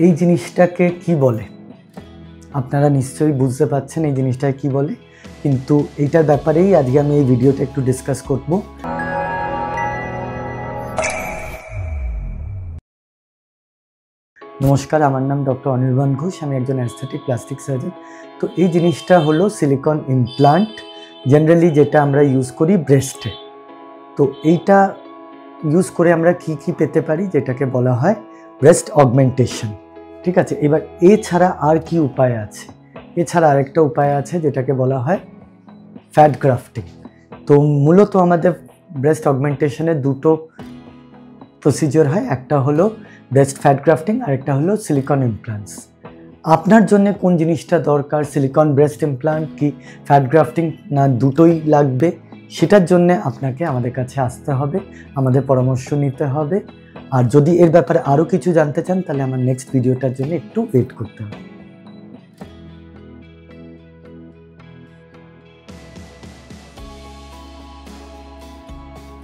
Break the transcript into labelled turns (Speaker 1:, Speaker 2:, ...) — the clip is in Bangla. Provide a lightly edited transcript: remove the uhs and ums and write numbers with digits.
Speaker 1: এই জিনিসটাকে কি বলে আপনারা নিশ্চয়ই বুঝতে পারছেন এই জিনিসটা কি বলে, কিন্তু এইটার ব্যাপারেই আজকে আমি এই ভিডিওটা একটু ডিসকাস করব। নমস্কার, আমার নাম ডক্টর অনির্বাণ ঘোষ, আমি একজন অ্যাস্থেটিক প্লাস্টিক সার্জন। তো এই জিনিসটা হলো সিলিকন ইমপ্লান্ট, জেনারেলি যেটা আমরা ইউজ করি ব্রেস্টে। তো এইটা ইউজ করে আমরা কি কি পেতে পারি, যেটাকে বলা হয় ব্রেস্ট অগমেন্টেশন। ঠিক আছে, এবার এছাড়া আর কি উপায় আছে? এছাড়া আরেকটা উপায় আছে যেটাকে বলা হয় ফ্যাট গ্রাফটিং। তো মূলত আমাদের ব্রেস্ট অগমেন্টেশনের দুটো প্রসিজিওর হয়, একটা হলো ব্রেস্ট ফ্যাট গ্রাফটিং আর একটা হলো সিলিকন ইমপ্লান্টস। আপনার জন্য কোন জিনিসটা দরকার, সিলিকন ব্রেস্ট ইমপ্লান্ট কি ফ্যাট গ্রাফটিং, না দুটোই লাগবে, সেটার জন্য আপনাকে আমাদের কাছে আসতে হবে, আমাদের পরামর্শ নিতে হবে। আর যদি এর ব্যাপারে আরও কিছু জানতে চান তাহলে আমার নেক্সট ভিডিওটার জন্য একটু ওয়েট করতে হবে।